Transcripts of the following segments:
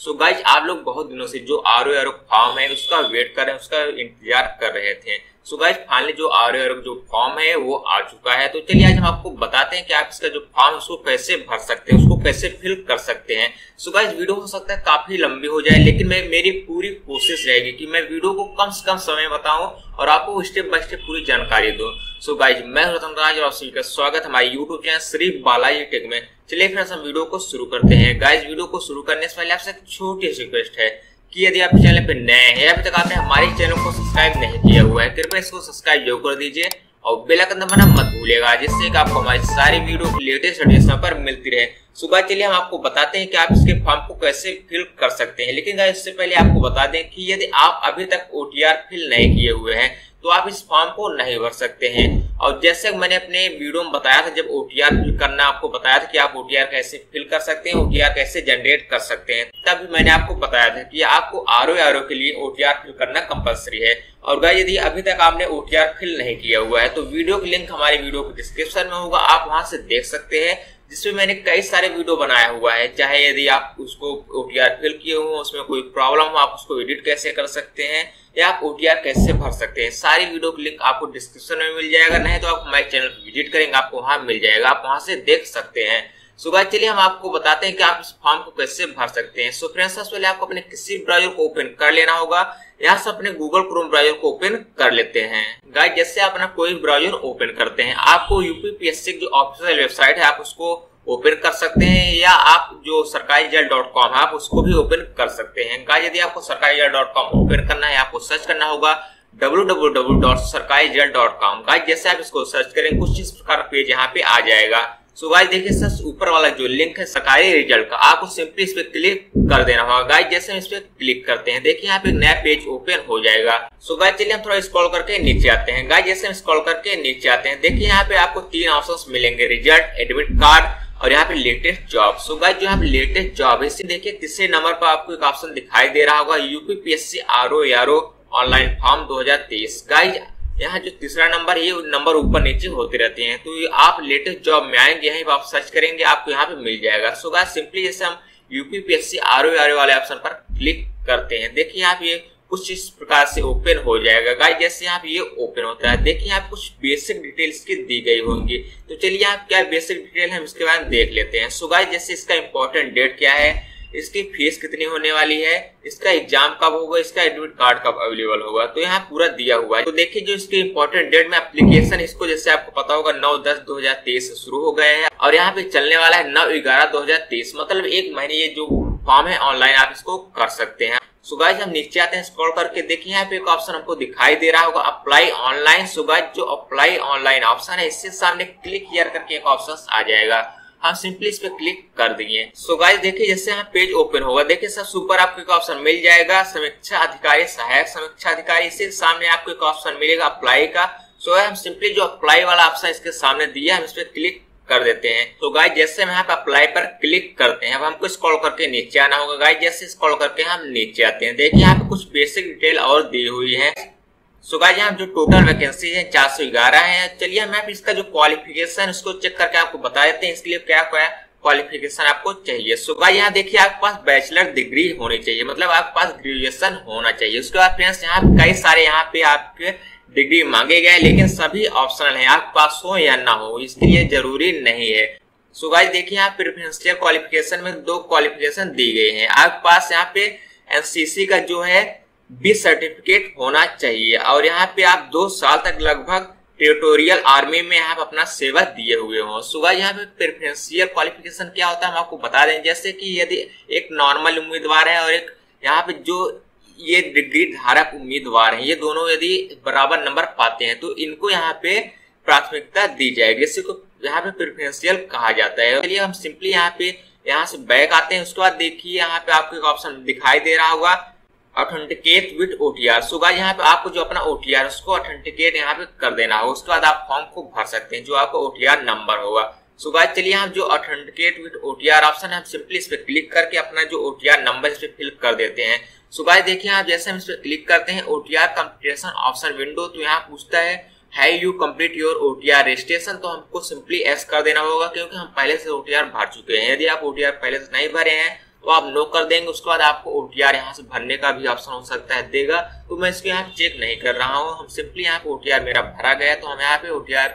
So guys आप लोग बहुत दिनों से जो आर फॉर्म है उसका वेट कर रहे हैं, उसका इंतजार कर रहे थे। सो गाइज फाइनली जो आर जो फॉर्म है वो आ चुका है। तो चलिए आज हम आपको बताते हैं कि आप इसका जो फॉर्म है उसको कैसे भर सकते हैं, उसको कैसे फिल कर सकते हैं। सो गाइज वीडियो हो सकता है काफी लंबी हो जाए, लेकिन मेरी पूरी कोशिश रहेगी कि मैं वीडियो को कम से कम समय बताऊं और आपको स्टेप बाय स्टेप पूरी जानकारी दूं। सो गाइज मैं रतन राज और आप सभी का स्वागत हमारे YouTube channel Shri Balaji tech में। चलिए फिर हम वीडियो को शुरू करते हैं। गाइज वीडियो को शुरू करने से पहले आपसे एक छोटी सी रिक्वेस्ट है कि यदि आप चैनल पे नए हैं, अभी तक आपने हमारे चैनल को सब्सक्राइब नहीं किया हुआ है, कृपया इसको सब्सक्राइब जरूर कर दीजिए और बेल आइकन दबाना मत भूलिएगा, जिससे कि आपको हमारी सारी वीडियो की लेटेस्ट अपडेट्स पर मिलती रहे। सुबह चलिए हम आपको बताते हैं कि आप इसके फॉर्म को कैसे फिल कर सकते हैं। लेकिन गाइस इससे पहले आपको बता दें कि यदि आप अभी तक ओटीआर फिल नहीं किए हुए हैं तो आप इस फॉर्म को नहीं भर सकते हैं। और जैसे मैंने अपने वीडियो में बताया था, जब ओटीआर फिल करना आपको बताया था कि आप ओटीआर कैसे फिल कर सकते हैं, ओटीआर कैसे जनरेट कर सकते हैं, तब मैंने आपको बताया था कि आपको आरओ के लिए ओटीआर फिल करना कंपलसरी है। और गाइस यदि अभी तक आपने ओटीआर फिल नहीं किया हुआ है तो वीडियो की लिंक हमारे वीडियो के डिस्क्रिप्शन में होगा, आप वहां से देख सकते हैं, जिसमें मैंने कई सारे वीडियो बनाया हुआ है। चाहे यदि आप उसको ओटीआर फिल किए हो, उसमें कोई प्रॉब्लम हो, आप उसको एडिट कैसे कर सकते हैं या आप ओटीआर कैसे भर सकते हैं, सारी वीडियो की लिंक आपको डिस्क्रिप्शन में मिल जाएगा। नहीं तो आप हमारे चैनल पर विजिट करेंगे, आपको वहां मिल जाएगा, आप वहां से देख सकते हैं। सो गाइस चलिए हम आपको बताते हैं कि आप इस फॉर्म को कैसे भर सकते हैं। सो फ्रेंड्स सबसे पहले आपको अपने किसी ब्राउजर को ओपन कर लेना होगा। यहाँ से अपने गूगल क्रोम ब्राउजर को ओपन कर लेते हैं। गाइस जैसे आप अपना कोई ब्राउजर ओपन करते हैं, आपको यूपीपीएससी की जो ऑफिशियल वेबसाइट है आप उसको ओपन कर सकते हैं, या आप जो sarkariresult.com है आप उसको भी ओपन कर सकते हैं। गाइस यदि आपको sarkariresult.com ओपन करना है, आपको सर्च करना होगा www.sarkariresult.com। गाइस जैसे आप इसको सर्च करेंगे कुछ इस प्रकार पेज यहाँ पे आ जाएगा। सो गाइस देखिए सबसे ऊपर वाला जो लिंक है सरकारी रिजल्ट का, आपको सिंपली इस पे क्लिक कर देना होगा। गाइस जैसे हम इस पे क्लिक करते हैं, देखिए यहाँ पे एक नया पेज ओपन हो जाएगा। सो गाइस चलिए हम थोड़ा स्क्रॉल करके नीचे आते हैं। गाइस जैसे हम स्क्रॉल करके नीचे आते हैं, देखिए यहाँ पे आपको 3 ऑप्शंस मिलेंगे, रिजल्ट, एडमिट कार्ड और यहाँ पे लेटेस्ट जॉब। सो गाइस जो यहाँ पे लेटेस्ट जॉब है, इसे देखिए तीसरे नंबर पर आपको एक ऑप्शन दिखाई दे रहा होगा, UPPSC RO online form 2023। Guys यहाँ जो तीसरा नंबर है, ये नंबर ऊपर नीचे होते रहते हैं, तो आप लेटेस्ट जॉब में आएंगे, यहीं आप सर्च करेंगे, आपको यहाँ पे मिल जाएगा। सो गाइस सिंपली जैसे हम यूपीपीएससी आरओ वाले ऑप्शन पर क्लिक करते हैं, देखिए यहाँ पे ये कुछ इस प्रकार से ओपन हो जाएगा। गाइस जैसे यहाँ पे ये ओपन होता है, देखिए यहाँ पे कुछ बेसिक डिटेल्स की दी गई होंगी। तो चलिए यहाँ क्या बेसिक डिटेल है हम इसके बारे में देख लेते हैं। सो गाइस जैसे इसका इंपॉर्टेंट डेट क्या है, इसकी फीस कितनी होने वाली है, इसका एग्जाम कब होगा, इसका एडमिट कार्ड कब अवेलेबल होगा, तो यहाँ पूरा दिया हुआ है। तो देखिए जो इसकी इंपॉर्टेंट डेट में एप्लीकेशन, इसको जैसे आपको पता होगा 9/10/2023 से शुरू हो गए हैं और यहाँ पे चलने वाला है 9/11/2023, मतलब 1 महीने ये जो फॉर्म है ऑनलाइन आप इसको कर सकते हैं। सो गाइस हम नीचे आते हैं, स्क्रॉल करके देखिए यहाँ पे एक ऑप्शन हमको दिखाई दे रहा होगा, अप्लाई ऑनलाइन। सो गाइस जो अप्लाई ऑनलाइन ऑप्शन है, इससे सामने क्लिक हियर करके एक ऑप्शन आ जाएगा, हम सिंपली इस पे क्लिक कर देंगे। सो गाइस देखिए जैसे यहाँ पेज ओपन होगा, देखिए सबसे ऊपर आपको एक ऑप्शन मिल जाएगा, समीक्षा अधिकारी, सहायक समीक्षा अधिकारी, इससे सामने आपको एक ऑप्शन मिलेगा अप्लाई का। सो हम सिंपली जो अप्लाई वाला ऑप्शन इसके सामने दिया, हम इस पे क्लिक कर देते हैं। तो गाइस जैसे हम यहाँ पे अप्लाई पर क्लिक करते हैं, अब हमको स्क्रॉल करके नीचे आना होगा। गाइस जैसे स्क्रॉल करके हम नीचे आते हैं, देखिए यहाँ पे कुछ बेसिक डिटेल और दी हुई है। सो गाइस यहाँ जो टोटल वैकेंसी है 411 है। चलिए हम यहाँ पे इसका जो क्वालिफिकेशन उसको चेक करके आपको बता देते हैं, इसके लिए क्या क्या क्वालिफिकेशन आपको चाहिए। सो गाइस यहाँ देखिए आपके पास बैचलर डिग्री होनी चाहिए, मतलब आपके पास ग्रेजुएशन होना चाहिए। उसके बाद फ्रेंड्स यहाँ कई सारे यहाँ पे आपके डिग्री मांगे गए, लेकिन सभी ऑप्शनल है, आपके पास हो या ना हो, इसके लिए जरूरी नहीं है। सो गाइस देखिए यहाँ प्रेफरेंशियल क्वालिफिकेशन में 2 क्वालिफिकेशन दी गई है। आपके पास यहाँ पे एनसीसी का जो है 20 सर्टिफिकेट होना चाहिए और यहाँ पे आप 2 साल तक लगभग टेरिटोरियल आर्मी में आप अपना सेवा दिए हुए हो। सो गाइस यहाँ पे प्रेफरेंशियल क्वालिफिकेशन क्या होता है हम आपको बता दें, जैसे कि यदि एक नॉर्मल उम्मीदवार है और एक यहाँ पे जो ये डिग्री धारक उम्मीदवार हैं, ये दोनों यदि बराबर नंबर पाते हैं तो इनको यहाँ पे प्राथमिकता दी जाएगी, इसी को यहाँ पे प्रेफरेंशियल कहा जाता है। चलिए हम सिंपली यहाँ से बैक आते हैं। उसके बाद देखिए यहाँ पे आपको एक ऑप्शन दिखाई दे रहा होगा, authenticate with OTR. So guys यहाँ पे आपको जो अपना ओटीआर उसको ऑथेंटिकेट यहाँ पे कर देना होगा, उसके बाद आप फॉर्म को भर सकते हैं जो आपका ओटीआर नंबर होगा। सो गाइस चलिए हम जो ऑथेंटिकेट विद ओटीआर ऑप्शन है, हम सिंपली इस पे क्लिक करके अपना जो ओटीआर नंबर इस पे फिल कर देते हैं। सो गाइस देखिए आप जैसे हम इस पे क्लिक करते हैं ओटीआर कंप्लीशन ऑप्शन विंडो, तो यहाँ पूछता है you complete your OTR registration, तो हमको सिंपली एस कर देना होगा क्योंकि हम पहले से ओटीआर भर चुके हैं। यदि आप ओटीआर पहले से नहीं भरे हैं तो आप नो कर देंगे। उसके बाद आपको OTR यहाँ से भरने का भी ऑप्शन हो सकता है देगा, तो मैं इसको यहाँ चेक नहीं कर रहा हूँ। हम सिंपली यहाँ पे OTR मेरा भरा गया, तो हम यहाँ पे OTR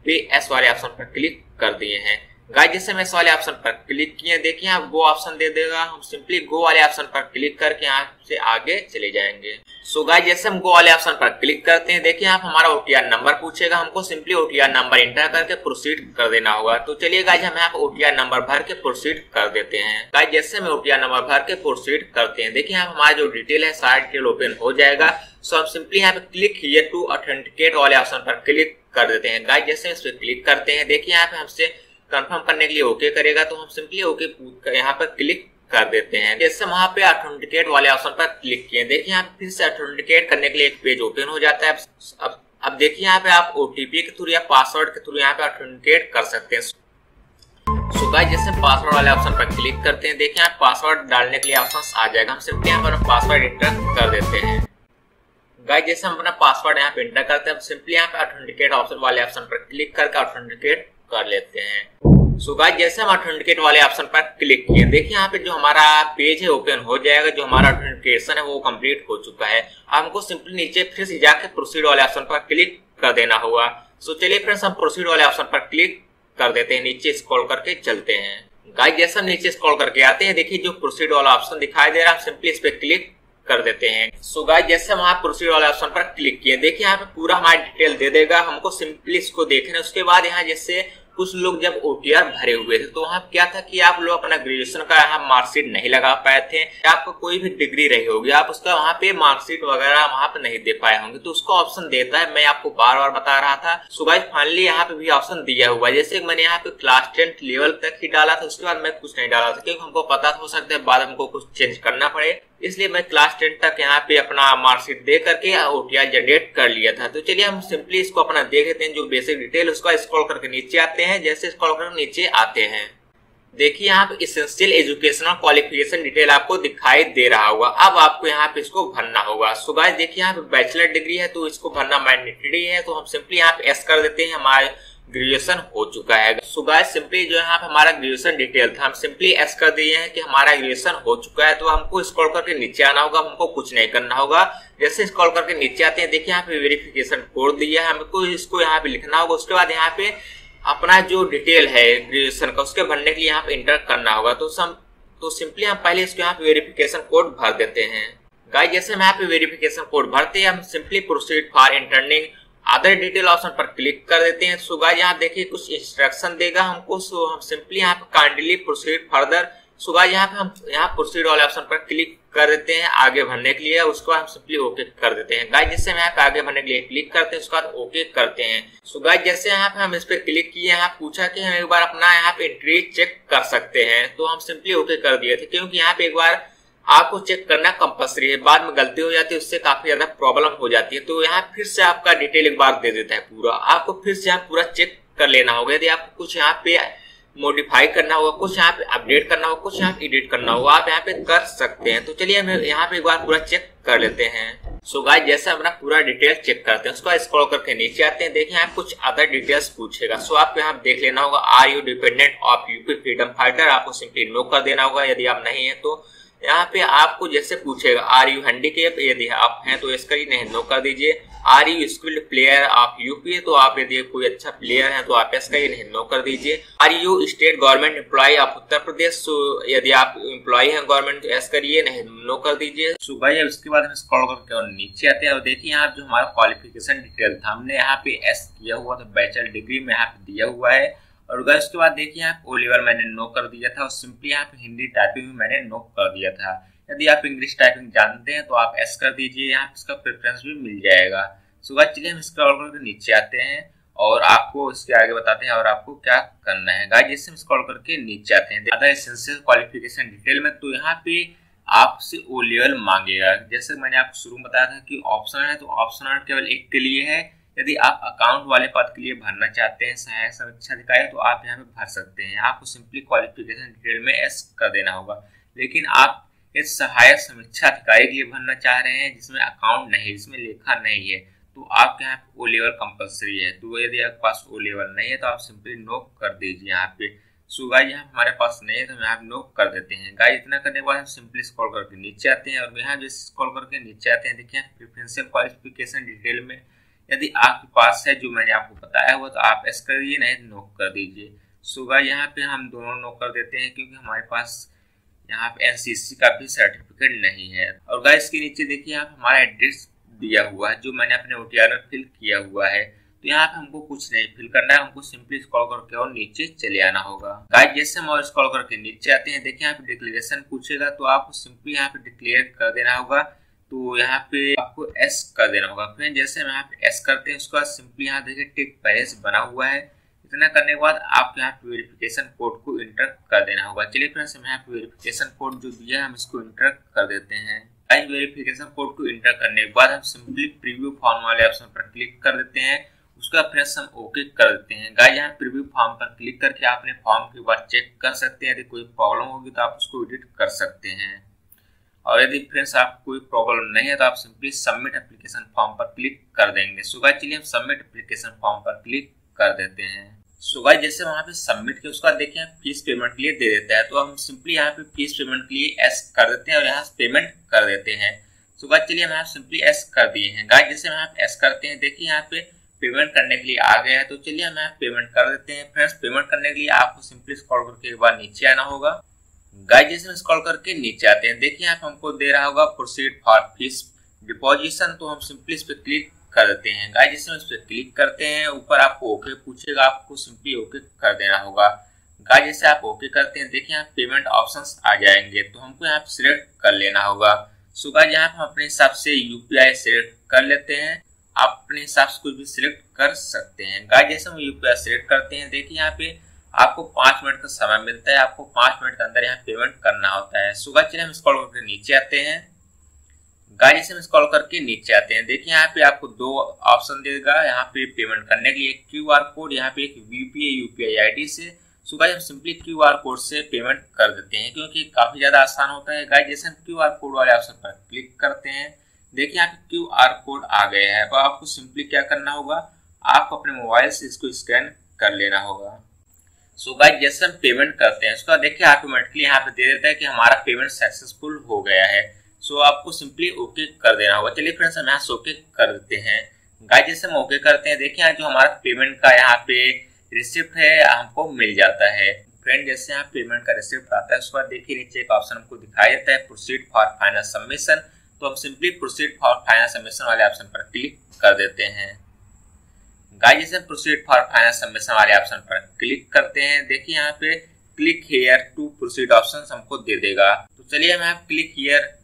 पे एस वाले ऑप्शन पर क्लिक कर दिए हैं। गाइस जैसे मैं इस वाले ऑप्शन पर क्लिक किए, देखिए आप गो ऑप्शन दे देगा, हम सिंपली गो वाले ऑप्शन पर क्लिक करके यहाँ से आगे चले जाएंगे। सो गाइस जैसे हम गो वाले ऑप्शन पर क्लिक करते हैं, देखिए आप हमारा OTR नंबर पूछेगा, हमको सिंपली OTR नंबर एंटर करके प्रोसीड कर देना होगा। तो चलिए गाइस हम यहाँ पे OTR नंबर भर के प्रोसीड कर देते हैं। गाइस जैसे हम OTR नंबर भर के प्रोसीड करते हैं, देखिए यहाँ हमारा जो डिटेल है सारा डिटेल ओपन हो जाएगा। सो हम सिंपली यहाँ पे क्लिक हियर टू ऑथेंटिकेट वाले ऑप्शन पर क्लिक कर देते हैं। गाइस जैसे इस पे क्लिक करते हैं, देखिए यहाँ पे हमसे कंफर्म करने के लिए ओके करेगा, तो हम सिंपली ओके यहाँ पर क्लिक कर देते हैं। जैसे हम वहाँ पे ऑथेंटिकेट वाले ऑप्शन पर क्लिक किए, देखिए यहाँ फिर से ऑथेंटिकेट करने के लिए एक पेज ओपन हो जाता है। अब देखिए यहाँ पे आप OTP के थ्रू या पासवर्ड के थ्रू यहाँ पे ऑथेंटिकेट कर सकते हैं। सो गाइस जैसे पासवर्ड वाले ऑप्शन पर क्लिक करते हैं, देखिए यहाँ पासवर्ड डालने के लिए ऑप्शन आ जाएगा, हम सिंपली यहाँ पर पासवर्ड एंटर कर देते हैं। गाइस जैसे हम अपना पासवर्ड यहाँ पे एंटर करते हैं, सिंपली यहाँ पे ऑथेंटिकेट ऑप्शन वाले ऑप्शन पर क्लिक करके ऑथेंटिकेट कर लेते हैं। सो गाइस जैसे हम ऑथेंटिकेट वाले ऑप्शन पर क्लिक किए, देखिए यहाँ पे जो हमारा पेज है ओपन हो जाएगा, जो हमारा ऑथेंटिकेशन है वो कंप्लीट हो चुका है। हमको सिंपली नीचे फिर से जाके प्रोसीड वाले ऑप्शन पर क्लिक कर देना होगा। सो चलिए फ्रेंड्स हम प्रोसीड वाले ऑप्शन पर क्लिक कर देते हैं, नीचे स्क्रॉल करके चलते हैं। गाइस जैसे हम नीचे स्क्रॉल करके आते हैं, देखिए जो प्रोसीड वाला ऑप्शन दिखाई दे रहा है, सिंपली इस पे क्लिक कर देते हैं। सो गाइस जैसे हम यहाँ प्रोसीड वाले ऑप्शन पर क्लिक किए, देखिए यहाँ पे पूरा हमारा डिटेल दे देगा, हमको सिंपली इसको देखना है। उसके बाद यहाँ जैसे कुछ लोग जब OTR भरे हुए थे, तो वहाँ क्या था कि आप लोग अपना ग्रेजुएशन का यहाँ मार्कशीट नहीं लगा पाए थे, आपको कोई भी डिग्री रही होगी, आप उसका वहाँ पे मार्कशीट वगैरह वहाँ पे नहीं दे पाए होंगे, तो उसको ऑप्शन देता है। मैं आपको बार बार बता रहा था। सो गाइस फाइनली यहाँ पे भी ऑप्शन दिया हुआ है। जैसे मैंने यहाँ पे क्लास 10 लेवल तक ही डाला था, उसके बाद मैं कुछ नहीं डाला था, क्योंकि हमको पता हो सकता है बाद हमको कुछ चेंज करना पड़े, इसलिए मैं क्लास 10 तक यहाँ पे अपना मार्कशीट दे करके OTR जनरेट कर लिया था। तो चलिए हम सिंपली इसको अपना देख लेते हैं, जो बेसिक डिटेल उसका स्क्रॉल करके नीचे आते हैं। जैसे स्क्रॉल करके नीचे आते हैं, देखिए यहाँ पे एसेंशियल एजुकेशनल क्वालिफिकेशन डिटेल आपको दिखाई दे रहा होगा। अब आपको यहाँ पे इसको भरना होगा। सो गाइस देखिए यहाँ पे बैचलर डिग्री है, तो इसको भरना मैंडेटरी है, तो हम सिंपली यहाँ पे एस कर देते हैं, हमारे ग्रेजुएशन हो चुका है। सो गाइस सिंपली जो यहाँ पे हमारा ग्रेजुएशन डिटेल था, हम सिंपली एस कर दिए हैं कि हमारा ग्रेजुएशन हो चुका है। तो हमको स्क्रॉल करके नीचे आना होगा, हमको कुछ नहीं करना होगा। जैसे स्क्रॉल करके नीचे आते हैं, देखिए यहाँ पे वेरिफिकेशन कोड दिया है, हमको इसको यहाँ पे लिखना होगा। उसके बाद यहाँ पे अपना जो डिटेल है ग्रेजुएशन का, उसके भरने के लिए यहाँ पे इंटर करना होगा। तो सिंपली हम पहले इसको यहाँ पे वेरिफिकेशन कोड भर देते हैं। गाइस जैसे हम यहाँ पे वेरिफिकेशन कोड भरते हैं, हम simply proceed for entering other detail option पर क्लिक कर देते हैं। सो गाइस यहाँ देखिए कुछ इंस्ट्रक्शन देगा हमको, सो हम सिंपली यहाँ पे kindly proceed further. So guys यहाँ पे हम यहाँ प्रोसीड वाले ऑप्शन पर क्लिक कर देते हैं आगे भरने के लिए, उसको हम सिंपली ओके कर देते हैं। गाइस जैसे हम यहाँ पे आगे भरने के लिए क्लिक करते हैं, उसके बाद ओके करते हैं। सो गाइस जैसे यहाँ पे हम इस पे क्लिक किए, यहाँ पूछा कि हम एक बार अपना यहाँ पे एंट्री चेक कर सकते हैं, तो हम सिंपली ओके कर दिए थे, क्योंकि यहाँ पे एक बार आपको चेक करना कंपल्सरी है, बाद में गलती हो जाती है, उससे काफी ज्यादा प्रॉब्लम हो जाती है। तो यहाँ फिर से आपका डिटेल एक बार दे देता है पूरा, आपको फिर से यहाँ पूरा चेक कर लेना होगा। यदि आपको कुछ यहाँ पे मॉडिफाई करना होगा, कुछ यहाँ पे अपडेट करना होगा, कुछ यहाँ पे एडिट करना होगा, आप यहाँ पे कर सकते हैं। तो चलिए हम यहाँ पे एक बार पूरा चेक कर लेते हैं। सो गाइस जैसे अपना पूरा डिटेल चेक करते हैं, उसको स्क्रॉल करके नीचे आते हैं, देखिए यहाँ कुछ अदर डिटेल्स पूछेगा। सो आपको यहाँ देख लेना होगा, are you dependent of UP freedom fighter, आपको सिंपली नो कर देना होगा यदि आप नहीं है तो। यहाँ पे आपको जैसे पूछेगा आर यू हैंडीकेप, यदि आप हैं तो इसका ही नहीं नो कर दीजिए। Are you skilled player of UP, तो आप यदि कोई अच्छा प्लेयर है तो आप इसका ही नहीं नो कर दीजिए। Are you state government employ of Uttar Pradesh, तो यदि आप एम्प्लॉय हैं गवर्नमेंट तो एस करिए, नहीं नो कर दीजिए। सुबह जब इसके बाद हम स्क्रॉल करके और नीचे आते हैं और देखिए यहाँ जो हमारा क्वालिफिकेशन डिटेल था, हमने यहाँ पे एस किया हुआ था, बैचलर डिग्री में यहाँ पे दिया हुआ है। और गाइस उसके बाद देखिए यहाँ O लेवल मैंने नो कर दिया था, और सिंपली यहाँ पे हिंदी टाइपिंग में मैंने नो कर दिया था। यदि आप इंग्लिश टाइपिंग जानते हैं तो आप एस कर दीजिए, यहाँ इसका प्रेफरेंस भी मिल जाएगा। सो गाइस चलिए हम स्क्रॉल करके नीचे आते हैं और आपको इसके आगे बताते हैं और आपको क्या करना है। गाइस जैसे हम स्क्रॉल करके नीचे आते हैं अदर एसेंशियल क्वालिफिकेशन डिटेल में, तो यहाँ पे आपसे O लेवल मांगेगा। जैसे मैंने आपको शुरू में बताया था कि ऑप्शनल है, तो ऑप्शनल केवल एक के लिए है। यदि आप अकाउंट वाले पद के लिए भरना चाहते हैं सहायक समीक्षा अधिकारी, तो आप यहाँ पे भर सकते हैं। आपको सिंपली क्वालिफिकेशन डिटेल में एस कर देना होगा। लेकिन आप इस सहायक समीक्षा अधिकारी के लिए भरना चाह रहे हैं जिसमें अकाउंट नहीं, जिसमें लेखा नहीं है, तो आपके यहाँ पे O लेवल कंपल्सरी है। तो यदि आपके पास O लेवल नहीं है तो आप सिंपली नो कर दीजिए यहाँ पे। सो गाइस यहाँ हमारे पास नहीं है तो हम यहाँ नो कर देते हैं। गाइस इतना करने के बाद हम सिंपली स्क्रॉल करके नीचे आते हैं और यहाँ जो स्क्रॉल करके नीचे आते हैं, देखिए प्रेफरेंशियल क्वालिफिकेशन डिटेल में यदि आपके पास है जो मैंने आपको बताया हुआ तो आप एस कर दीजिए, नहीं नो कर दीजिए। सो गाइस यहाँ पे हम दोनों नो कर देते हैं क्योंकि हमारे पास यहाँ पे एनसीसी का भी सर्टिफिकेट नहीं है। और गाइस के नीचे देखिए आप हमारा एड्रेस दिया हुआ है जो मैंने अपने OTR में फिल किया हुआ है। तो यहाँ पे हमको कुछ नहीं फिल करना है, हमको सिंपली स्क्रॉल करके और नीचे चले आना होगा। गाइस जैसे हम और स्क्रॉल करके नीचे आते हैं, देखिए यहाँ पे डिक्लेरेशन पूछेगा तो आपको सिंपली यहाँ पे डिक्लेयर कर देना होगा। तो यहाँ पे आपको एस कर देना होगा। फिर जैसे हम यहाँ पे एस करते हैं उसके बाद सिंपली यहाँ देखिए टिक पैलेस बना हुआ है। इतना करने के बाद आप यहाँ पे वेरिफिकेशन कोड को इंटर कर देना होगा। चलिए फ्रेंड्स हम यहाँ पे वेरिफिकेशन कोड जो दिया है हम इसको इंटर कर देते हैं। गाइस वेरिफिकेशन कोड को इंटर करने के बाद हम सिंपली प्रीव्यू फॉर्म वाले ऑप्शन पर क्लिक कर देते हैं। उसका फ्रेंड्स हम ओके कर देते हैं। गाइस यहाँ प्रीव्यू फॉर्म पर क्लिक करके आप अपने फॉर्म के बाद चेक कर सकते हैं। यदि कोई प्रॉब्लम होगी तो आप उसको एडिट कर सकते हैं और यदि फ्रेंड्स आप कोई प्रॉब्लम नहीं है तो आप सिंपली सबमिट एप्लीकेशन फॉर्म पर क्लिक कर देंगे। सो गाइस चलिए हम सबमिट एप्लीकेशन फॉर्म पर क्लिक कर देते हैं। सो गाइस जैसे वहां पे सबमिट किया उसका देखिए फीस पेमेंट के लिए दे देता है, तो हम सिंपली यहाँ पे फीस पेमेंट के लिए एस कर देते हैं और यहाँ पेमेंट कर देते हैं। सो गाइस चलिए हम यहाँ सिंपली एस कर दिए हैं। गाइस जैसे हम यहाँ एस करते हैं, देखिए यहाँ पे पेमेंट करने के लिए आ गया है, तो चलिए हम यहाँ पेमेंट कर देते हैं। फ्रेंड्स पेमेंट करने के लिए आपको सिंपली स्क्रॉल करके एक बार नीचे आना होगा। गाइस जैसे हम स्क्रॉल करके नीचे आते हैं, देखिए यहाँ पे हमको दे रहा होगा प्रोसीड फॉर फीस डिपॉजिशन, तो हम सिंपली इस पे क्लिक कर देते हैं। गाइस जैसे हम इस पे क्लिक करते हैं ऊपर आपको ओके पूछेगा, आपको सिंपली ओके कर देना होगा। गाइस जैसे आप ओके करते हैं, देखिए यहाँ पेमेंट ऑप्शंस आ जाएंगे, तो हमको यहाँ पे सिलेक्ट कर लेना होगा। सो गाइस यहाँ पे हम अपने हिसाब से UPI सिलेक्ट कर लेते हैं, आप अपने हिसाब से कुछ भी सिलेक्ट कर सकते हैं। गाइस जैसे हम UPI सिलेक्ट करते हैं, देखिए यहाँ पे आपको 5 मिनट का समय मिलता है, आपको 5 मिनट के अंदर यहाँ पेमेंट करना होता है। सो गाइस चलिए हम स्क्रॉल करके नीचे आते हैं। गाइस जैसे हम स्क्रॉल करके नीचे आते हैं, देखिए यहाँ पे आपको 2 ऑप्शन देगा यहाँ पे पेमेंट करने के लिए, एक QR कोड, यहाँ पे एक UPI ID से। सो गाइस हम सिंपली QR कोड से पेमेंट कर देते हैं क्योंकि काफी ज्यादा आसान होता है। गाइस जैसे हम QR कोड वाले ऑप्शन पर क्लिक करते हैं, देखिए यहाँ पे QR कोड आ गया है, तो आपको सिंपली क्या करना होगा, आपको अपने मोबाइल से इसको स्कैन कर लेना होगा। सो गाइस जैसे हम पेमेंट करते हैं उसका देखिए ऑटोमेटिकली यहाँ पे दे देता है कि हमारा पेमेंट सक्सेसफुल हो गया है। सो आपको सिंपली ओके कर देना होगा। चलिए फ्रेंड्स हम यहाँ से ओके कर देते हैं। गाइस जैसे हम ओके करते हैं, देखिए यहाँ जो हमारा पेमेंट का यहाँ पे रिसिप्ट है हमको मिल जाता है। फ्रेंड जैसे यहाँ पेमेंट का रिसिप्ट आता है उसके बाद देखिए नीचे एक ऑप्शन हमको दिखाई देता है प्रोसीड फॉर फाइनल सबमिशन, तो हम simply proceed for final submission वाले ऑप्शन पर क्लिक कर देते हैं। गाइस जैसे प्रोसीड फॉर फाइनल सबमिशन वाले ऑप्शन पर क्लिक करते हैं, देखिए यहाँ पे click here to proceed option हमको दे देगा। तो चलिए हम यहाँ click here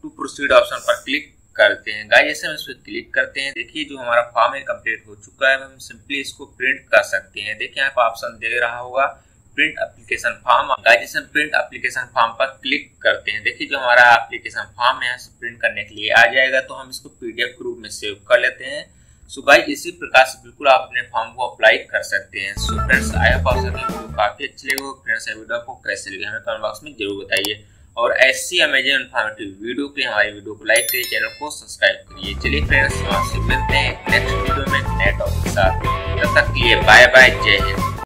to proceed option पर क्लिक करते हैं। गाइस जैसे हम इस पर क्लिक करते हैं, देखिए जो हमारा फॉर्म है कंप्लीट हो चुका है, हम सिंपली इसको प्रिंट कर सकते हैं। देखिए यहाँ पर ऑप्शन दे रहा होगा प्रिंट एप्लीकेशन फॉर्म। गाइस जैसे हम प्रिंट एप्लीकेशन फॉर्म पर क्लिक करते हैं, देखिए जो हमारा एप्लीकेशन फॉर्म है यहाँ से प्रिंट करने के लिए आ जाएगा, तो हम इसको PDF के रूप में सेव कर लेते हैं। सो गाइस इसी प्रकार से बिल्कुल आप अपने फॉर्म को अप्लाई कर सकते हैं। सो फ्रेंड्स आई होप आप सभी वीडियो काफी अच्छी लगी हो। फ्रेंड्स वीडियो आपको कैसे लगी हमें कमेंट बॉक्स में जरूर बताइए और ऐसी अमेजिंग इन्फॉर्मेटिव वीडियो के लिए हमारी वीडियो को लाइक करिए, चैनल को सब्सक्राइब करिए। चलिए फ्रेंड्स आपसे मिलते हैं नेक्स्ट वीडियो में नए टॉपिक के साथ, तब तक के लिए बाय बाय, जय हिंद।